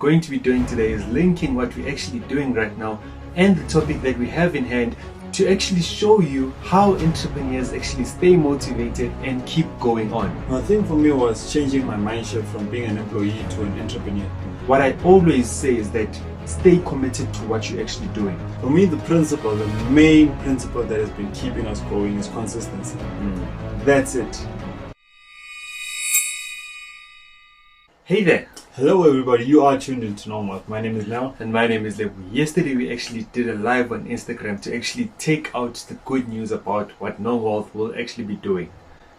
going to be doing today is linking what we're actually doing right now and the topic that we have in hand to actually show you how entrepreneurs actually stay motivated and keep going on. I think for me was changing my mindset from being an employee to an entrepreneur. What I always say is that stay committed to what you're actually doing. For me, the main principle that has been keeping us going is consistency. That's it. Hey there. Hello everybody, you are tuned into Normal. My name is Nell. And my name is Lebu. Yesterday we actually did a live on Instagram to actually take out the good news about what No Wealth will actually be doing.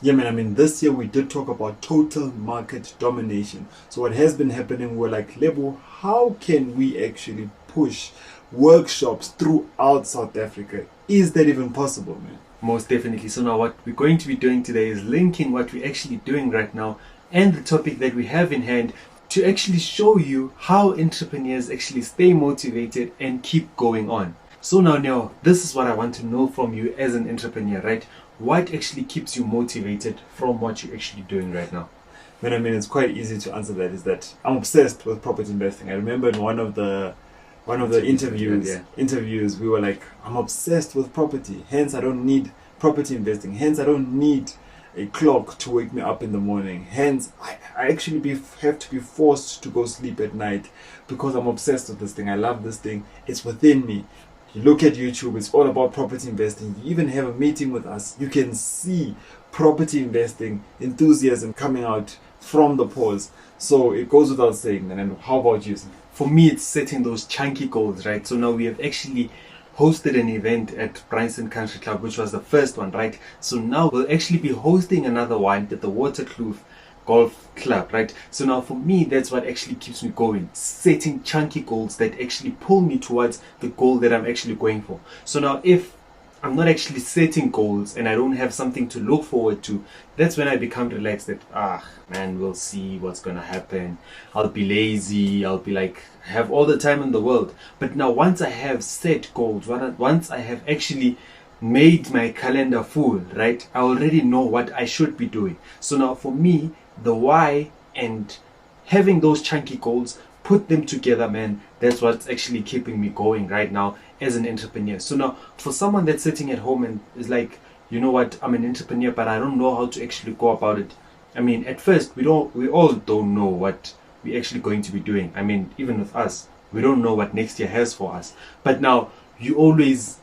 Yeah man, this year we did talk about total market domination. So what has been happening, we're like, Lebu, how can we actually push workshops throughout South Africa? Is that even possible, man? Most definitely. So now what we're going to be doing today is linking what we're actually doing right now and the topic that we have in hand to actually show you how entrepreneurs actually stay motivated and keep going on. So now, this is what I want to know from you as an entrepreneur, right? What actually keeps you motivated from what you're actually doing right now? Man, it's quite easy to answer that. Is that I'm obsessed with property investing. I remember in one of the interviews, we were like, I'm obsessed with property. Hence, I don't need property investing. Hence, I don't need a clock to wake me up in the morning. Hence, I actually have to be forced to go sleep at night because I'm obsessed with this thing. I love this thing. It's within me. You look at YouTube, it's all about property investing. You even have a meeting with us. You can see property investing enthusiasm coming out from the pores. So it goes without saying. And how about you? For me, it's setting those chunky goals, right? So now we have actually hosted an event at Bryanston Country Club, which was the first one, right? So now we'll actually be hosting another one at the Waterkloof Golf Club, right? So now for me, that's what actually keeps me going, setting chunky goals that actually pull me towards the goal that I'm actually going for. So now if I'm not actually setting goals and I don't have something to look forward to, that's when I become relaxed that, man, we'll see what's gonna happen. I'll be lazy, I'll be like, have all the time in the world. But now once I have set goals, once I have actually made my calendar full, right, I already know what I should be doing. So now for me, the why and having those chunky goals, put them together, man, that's what's actually keeping me going right now as an entrepreneur. So now for someone that's sitting at home and is like, you know what, I'm an entrepreneur, but I don't know how to actually go about it. I mean, at first we all don't know what we're actually going to be doing. I mean, even with us, we don't know what next year has for us. But now we always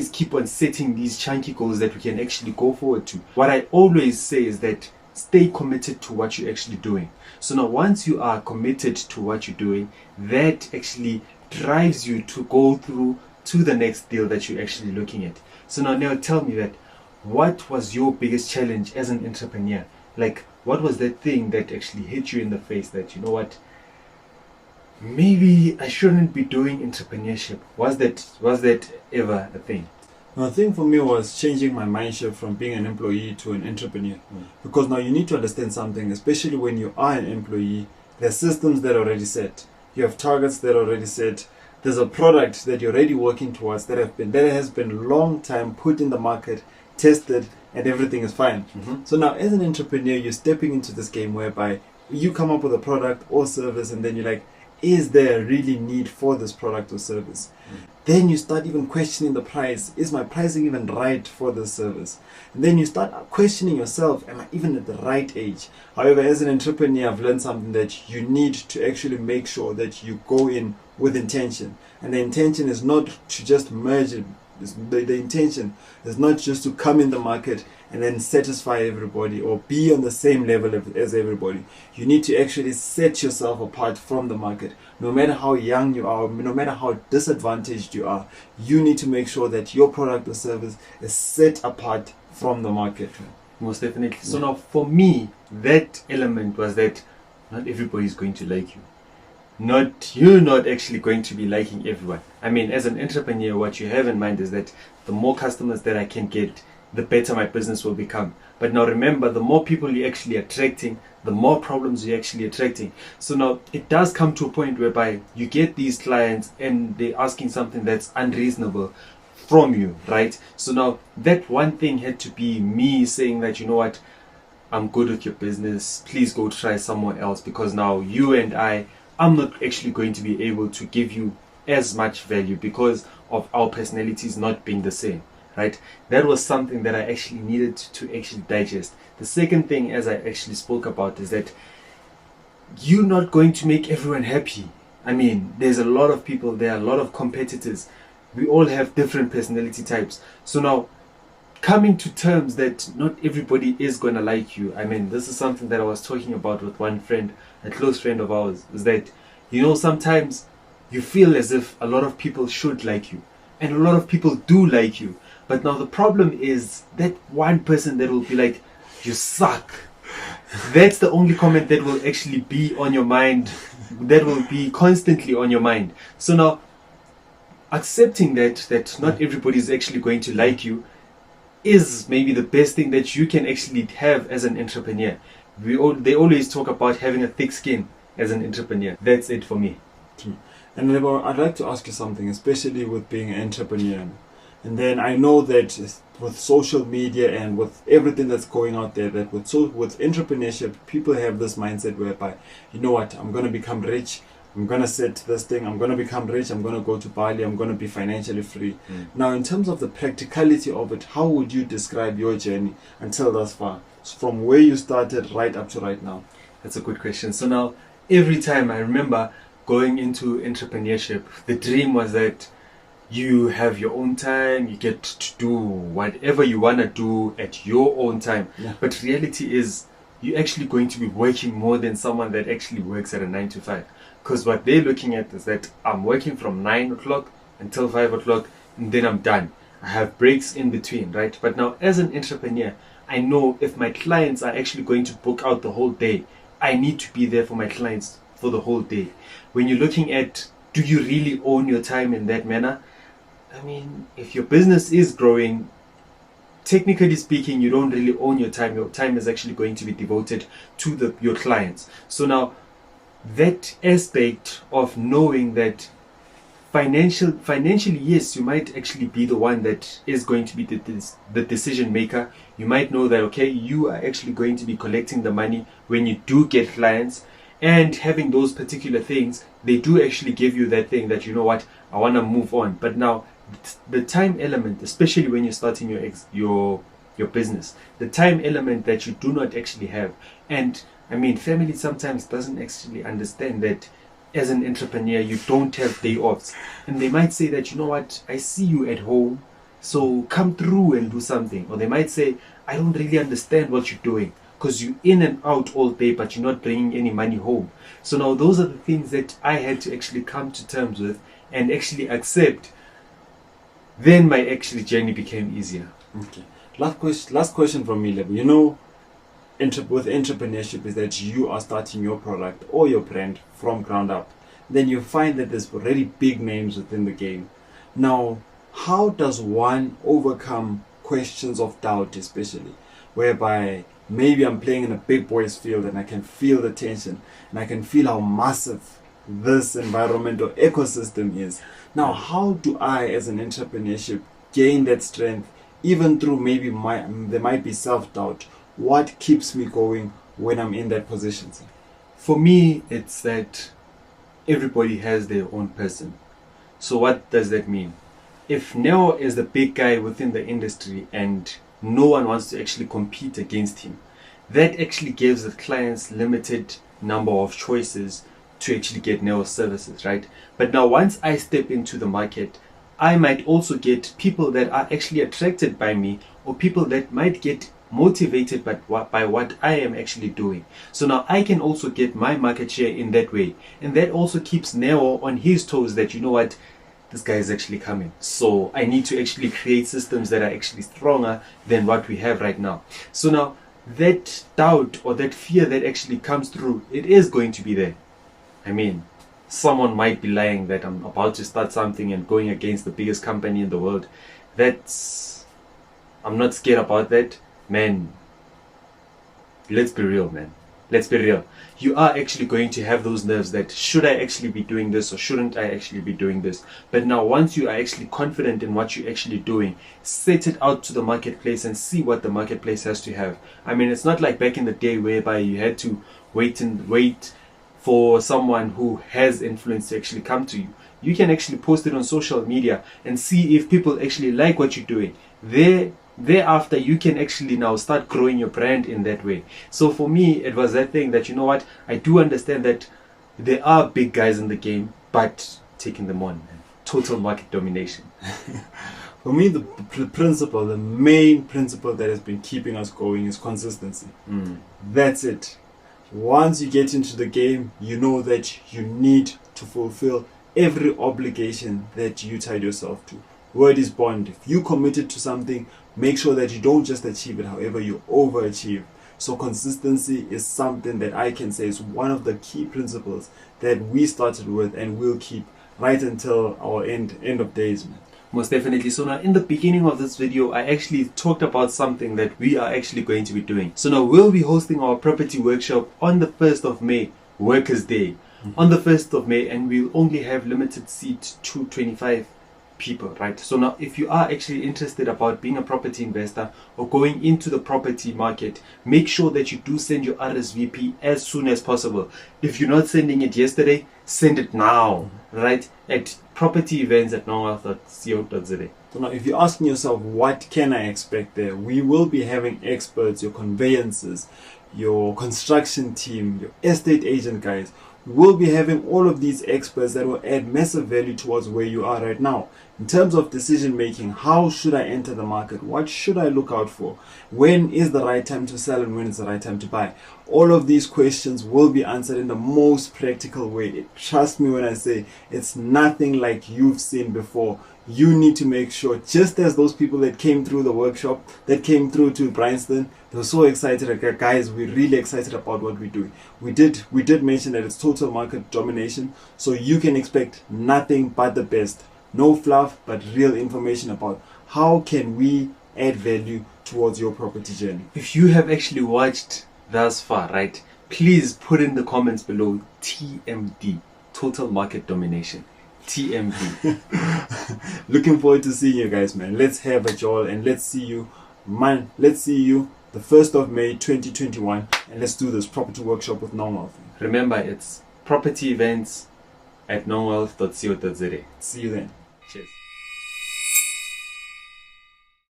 keep on setting these chunky goals that we can actually go forward to. What I always say is that stay committed to what you're actually doing. So now once you are committed to what you're doing, that actually drives you to go through to the next deal that you're actually looking at. So now tell me that, what was your biggest challenge as an entrepreneur? Like, what was that thing that actually hit you in the face that, you know what, maybe I shouldn't be doing entrepreneurship? Was that ever a thing? I think for me was changing my mindset from being an employee to an entrepreneur. Because now you need to understand something, especially when you are an employee, there are systems that are already set. You have targets that are already set. There's a product that you're already working towards that has been long time put in the market, tested, and everything is fine. So now as an entrepreneur, you're stepping into this game whereby you come up with a product or service and then you're like, is there really need for this product or service? Then you start even questioning the price. Is my pricing even right for this service? And then you start questioning yourself, am I even at the right age? However, as an entrepreneur, I've learned something that you need to actually make sure that you go in with intention. And the intention is not to just merge it. The intention is not just to come in the market and then satisfy everybody or be on the same level as everybody. You need to actually set yourself apart from the market. No matter how young you are, no matter how disadvantaged you are, you need to make sure that your product or service is set apart from the market. Most definitely. So now for me, that element was that not everybody is going to like you. You're not actually going to be liking everyone. I mean, as an entrepreneur, what you have in mind is that the more customers that I can get, the better my business will become. But now remember, the more people you're actually attracting, the more problems you're actually attracting. So now it does come to a point whereby you get these clients and they're asking something that's unreasonable from you, right? So now that one thing had to be me saying that, you know what, I'm good with your business, please go try somewhere else, because now you and I I'm not actually going to be able to give you as much value because of our personalities not being the same, right? That was something that I actually needed to actually digest. The second thing, as I actually spoke about, is that you're not going to make everyone happy. I mean, there's a lot of people, there are a lot of competitors. We all have different personality types. So now, coming to terms that not everybody is going to like you. I mean, this is something that I was talking about with one friend, a close friend of ours, is that, sometimes you feel as if a lot of people should like you. And a lot of people do like you. But now the problem is that one person that will be like, you suck. That's the only comment that will actually be on your mind, that will be constantly on your mind. So now, accepting that not everybody is actually going to like you is maybe the best thing that you can actually have as an entrepreneur. They always talk about having a thick skin as an entrepreneur. That's it for me. And Lebo, I'd like to ask you something, especially with being an entrepreneur. And then I know that with social media and with everything that's going out there, that with entrepreneurship, people have this mindset whereby, you know what, I'm going to become rich, I'm going to set this thing, I'm going to become rich, I'm going to go to Bali, I'm going to be financially free. Now, in terms of the practicality of it, how would you describe your journey until thus far? From where you started right up to right now? That's a good question. So now, every time I remember going into entrepreneurship, the dream was that you have your own time, you get to do whatever you want to do at your own time. Yeah. But reality is, you're actually going to be working more than someone that actually works at a 9 to 5. Because what they're looking at is that I'm working from 9 o'clock until 5 o'clock, and then I'm done. I have breaks in between, right? But now, as an entrepreneur, I know if my clients are actually going to book out the whole day, I need to be there for my clients for the whole day. When you're looking at, do you really own your time in that manner? I mean, if your business is growing, technically speaking, you don't really own your time. Your time is actually going to be devoted to your clients. So now, that aspect of knowing that financially, yes, you might actually be the one that is going to be the decision maker. You might know that, okay, you are actually going to be collecting the money when you do get clients, and having those particular things, they do actually give you that thing that, you know what, I want to move on. But now, the time element, especially when you're starting your business, the time element that you do not actually have. And I mean, family sometimes doesn't actually understand that as an entrepreneur, you don't have day offs. And they might say that, you know what, I see you at home, so come through and do something. Or they might say, I don't really understand what you're doing, because you're in and out all day, but you're not bringing any money home. So now those are the things that I had to actually come to terms with and actually accept. Then my actually journey became easier. Okay. Last question from me, Lebo. You know, with entrepreneurship is that you are starting your product or your brand from ground up. Then you find that there's already big names within the game. Now, how does one overcome questions of doubt, especially, whereby maybe I'm playing in a big boys field and I can feel the tension and I can feel how massive this environment or ecosystem is. Now, how do I, as an entrepreneurship, gain that strength, even through maybe there might be self-doubt? What keeps me going when I'm in that position? For me, it's that everybody has their own person. So what does that mean? If Neo is the big guy within the industry and no one wants to actually compete against him, that actually gives the clients limited number of choices to actually get Neo's services, right? But now once I step into the market, I might also get people that are actually attracted by me, or people that might get motivated by what I am actually doing. So now I can also get my market share in that way. And that also keeps Neo on his toes that, you know what, this guy is actually coming. So I need to actually create systems that are actually stronger than what we have right now. So now that doubt or that fear that actually comes through, it is going to be there. I mean, someone might be lying that I'm about to start something and going against the biggest company in the world. I'm not scared about that. Man, let's be real, man. Let's be real. You are actually going to have those nerves that, should I actually be doing this or shouldn't I actually be doing this? But now once you are actually confident in what you're actually doing, set it out to the marketplace and see what the marketplace has to have. I mean, it's not like back in the day whereby you had to wait for someone who has influence to actually come to you. You can actually post it on social media and see if people actually like what you're doing. Thereafter, you can actually now start growing your brand in that way. So for me, it was that thing that, you know what, I do understand that there are big guys in the game, but taking them on, total market domination. For me, the principle, the main principle that has been keeping us going is consistency. That's it. Once you get into the game, you know that you need to fulfill every obligation that you tied yourself to. Word is bond. If you committed to something, make sure that you don't just achieve it, however, you overachieve. So consistency is something that I can say is one of the key principles that we started with and will keep right until our end of days, man. Most definitely. So now in the beginning of this video, I actually talked about something that we are actually going to be doing. So now we'll be hosting our property workshop on the 1st of May, Workers' Day. On the 1st of May, and we'll only have limited seats to 25 people, right? So now if you are actually interested about being a property investor or going into the property market, make sure that you do send your RSVP as soon as possible. If you're not sending it yesterday, send it now, right? At propertyevents@nongwealth.co.za. So now if you're asking yourself, what can I expect there? We will be having experts, your conveyancers, your construction team, your estate agent guys. We will be having all of these experts that will add massive value towards where you are right now. In terms of decision making, how should I enter the market? What should I look out for? When is the right time to sell and when is the right time to buy? All of these questions will be answered in the most practical way. Trust me when I say it's nothing like you've seen before. You need to make sure, just as those people that came through the workshop, that came through to Bryanston, they were so excited. Like, guys, we're really excited about what we're doing. We did mention that it's total market domination, so you can expect nothing but the best. No fluff, but real information about how can we add value towards your property journey. If you have actually watched thus far, right, please put in the comments below TMD, total market domination. TMD. Looking forward to seeing you guys, man. Let's have a jol and let's see you, man. Let's see you the 1st of May 2021, and let's do this property workshop with Nongwealth. Remember, it's property events at nongwealth.co.za. See you then. Cheers.